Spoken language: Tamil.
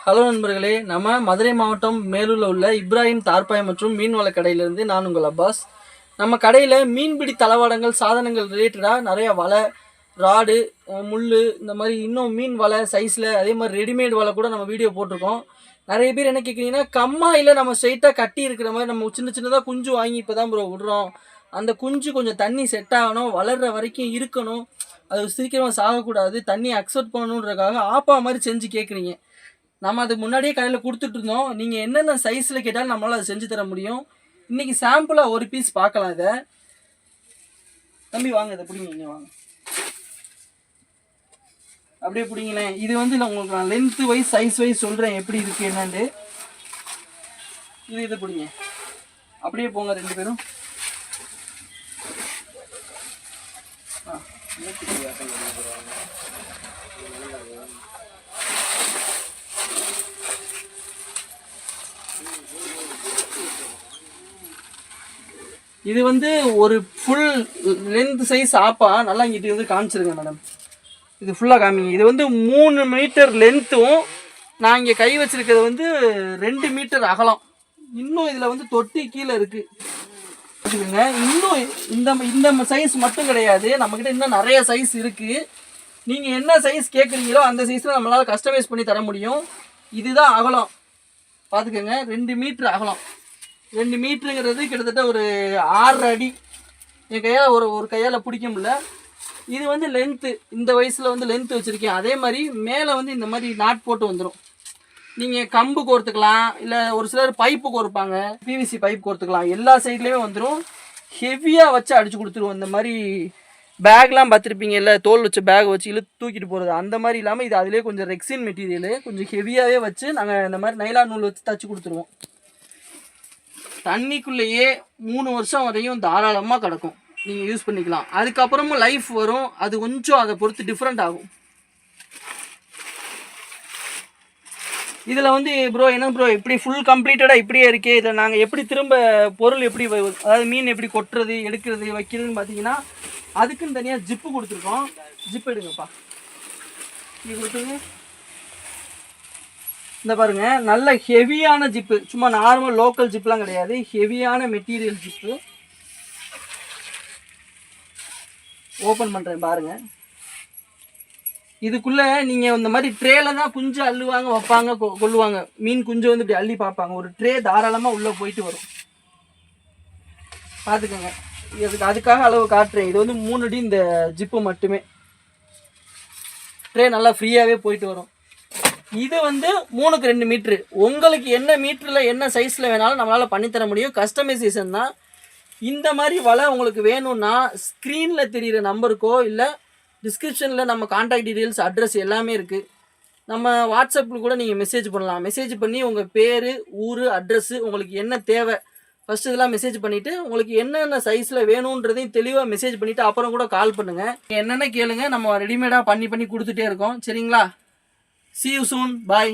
ஹலோ நண்பர்களே, நம்ம மதுரை மாவட்டம் மேலூரில் உள்ள இப்ராஹிம் தார்பாய் மற்றும் மீன்வள கடையிலேருந்து நான் உங்கள் அப்பாஸ். நம்ம கடையில் மீன்பிடி தளவாடங்கள் சாதனங்கள் ரிலேட்டடாக நிறையா வலை, ராடு, முள், இந்த மாதிரி இன்னும் மீன் வலை சைஸில், அதே மாதிரி ரெடிமேட் வலை கூட நம்ம வீடியோ போட்டிருக்கோம். நிறைய பேர் என்ன கேட்குறீங்கன்னா, கம்மாயில் நம்ம ஸ்ட்ரைட்டாக கட்டி இருக்கிற மாதிரி நம்ம சின்ன சின்னதாக குஞ்சு வாங்கி இப்போ தான் ப்ரோ விடுறோம், அந்த குஞ்சு கொஞ்சம் தண்ணி செட் ஆகணும், வளர்கிற வரைக்கும் இருக்கணும், அது சீக்கிரமாக சாகக்கூடாது, தண்ணி அக்செப்ட் பண்ணணுன்றதுக்காக ஆப்பா மாதிரி செஞ்சு கேட்குறீங்க. நம்ம அது முன்னாடியே கடையில் கொடுத்துட்டு இருந்தோம். நீங்கள் என்னென்ன சைஸில் கேட்டாலும் நம்மளால் அதை செஞ்சு தர முடியும். இன்றைக்கி சாம்பிளாக ஒரு பீஸ் பார்க்கலாம். இதை தம்பி வாங்க, இதை பிடிங்க, இங்கே வாங்க, அப்படியே பிடிங்களேன். இது வந்து நான் உங்களுக்கு நான் லென்த்து வைஸ் சைஸ் வைஸ் சொல்கிறேன் எப்படி இருக்குது என்னண்டு. இது பிடிங்க, அப்படியே போங்க ரெண்டு பேரும். இது வந்து ஒரு ஃபுல் லென்த் சைஸ் ஆப்பா. நல்லா இங்கிட்ட வந்து காமிச்சிருங்க மேடம், இது ஃபுல்லாக காமிங்க. இது வந்து 3 மீட்டர் லென்த்தும் நான் இங்கே கை வச்சிருக்கிறது வந்து 2 மீட்டர் அகலம். இன்னும் இதில் வந்து தொட்டி கீழே இருக்குது வச்சுக்கோங்க. இன்னும் இந்த சைஸ் மட்டும் கிடையாது, நம்மக்கிட்ட இன்னும் நிறைய சைஸ் இருக்குது. நீங்கள் என்ன சைஸ் கேட்குறீங்களோ அந்த சைஸில் நம்மளால் கஸ்டமைஸ் பண்ணி தர முடியும். இதுதான் அகலம், பார்த்துக்கோங்க. 2 மீட்ரு அகலம். 2 மீட்டருங்கிறது கிட்டத்தட்ட ஒரு 6 அடி. என் கையால் ஒரு கையால் பிடிக்க முடியல. இது வந்து லென்த்து, இந்த வயசில் வந்து லென்த்து வச்சுருக்கேன். அதே மாதிரி மேலே வந்து இந்த மாதிரி நாட் போட்டு வந்துடும். நீங்கள் கம்பு கோர்த்துக்கலாம், இல்லை ஒரு சிலர் பைப்பு கோர்ப்பாங்க, பிவிசி பைப் கோர்த்துக்கலாம். எல்லா சைட்லேயுமே வந்துடும். ஹெவியாக வச்சு அடித்து கொடுத்துருவோம். இந்த மாதிரி பேக்லாம் பார்த்துருப்பீங்க, இல்லை தோல் வச்சு பேக் வச்சு இழுத்து தூக்கிட்டு போகிறது, அந்த மாதிரி இல்லாமல் இது அதிலே கொஞ்சம் ரெக்ஸின் மெட்டீரியலு, கொஞ்சம் ஹெவியாகவே வச்சு நாங்கள் இந்த மாதிரி நைலான் நூல் வச்சு தச்சு கொடுத்துருவோம். தண்ணிக்குள்ளேயே 3 வருஷம் வரையும் தாராளமாக கிடக்கும், நீங்கள் யூஸ் பண்ணிக்கலாம். அதுக்கப்புறமும் லைஃப் வரும், அது கொஞ்சம் அதை பொறுத்து டிஃப்ரெண்ட் ஆகும். இதில் வந்து ப்ரோ என்ன ப்ரோ இப்படி ஃபுல் கம்ப்ளீட்டடாக இப்படியே இருக்கே, இதில் நாங்கள் எப்படி திரும்ப பொருள் எப்படி, அதாவது மீன் எப்படி கொட்டுறது எடுக்கிறது வைக்கிறதுன்னு பார்த்தீங்கன்னா, அதுக்குன்னு தனியாக ஜிப்பு கொடுத்துருக்கோம். ஜிப்பு எடுங்கப்பா, இது கொடுத்துருங்க. இந்த பாருங்க, நல்ல ஹெவியான ஜிப்பு, சும்மா நார்மல் லோக்கல் ஜிப்லாம் கிடையாது, ஹெவியான மெட்டீரியல் ஜிப்பு. ஓப்பன் பண்ணுறேன் பாருங்க. இதுக்குள்ளே நீங்கள் இந்த மாதிரி ட்ரேல தான் குஞ்சு அள்ளுவாங்க, வைப்பாங்க, கொள்ளுவாங்க. மீன் குஞ்சு வந்து இப்படி அள்ளி பார்ப்பாங்க. ஒரு ட்ரே தாராளமாக உள்ளே போயிட்டு வரும், பார்த்துக்கோங்க. அதுக்காக அளவு காட்டுறேன். இது வந்து 3 அடி இந்த ஜிப்பு மட்டுமே. ட்ரே நல்லா ஃப்ரீயாகவே போயிட்டு வரும். இது வந்து 3க்கு 2 மீட்ரு. உங்களுக்கு என்ன மீட்டரில் என்ன சைஸில் வேணாலும் நம்மளால் பண்ணித்தர முடியும். கஸ்டமைசேஷன் தான். இந்த மாதிரி வலை உங்களுக்கு வேணும்னா ஸ்க்ரீனில் தெரிகிற நம்பருக்கோ இல்லை டிஸ்கிரிப்ஷனில் நம்ம கான்டாக்ட் டீட்டெயில்ஸ், அட்ரஸ் எல்லாமே இருக்குது. நம்ம வாட்ஸ்அப்பில் கூட நீங்கள் மெசேஜ் பண்ணலாம். மெசேஜ் பண்ணி உங்கள் பேர், ஊர், அட்ரஸ்ஸு, உங்களுக்கு என்ன தேவை ஃபஸ்ட்டு இதெல்லாம் மெசேஜ் பண்ணிவிட்டு உங்களுக்கு என்னென்ன சைஸில் வேணுன்றதையும் தெளிவாக மெசேஜ் பண்ணிவிட்டு அப்புறம் கூட கால் பண்ணுங்கள். என்னென்ன கேளுங்க, நம்ம ரெடிமேடாக பண்ணி கொடுத்துட்டே இருக்கோம். சரிங்களா? See you soon. Bye.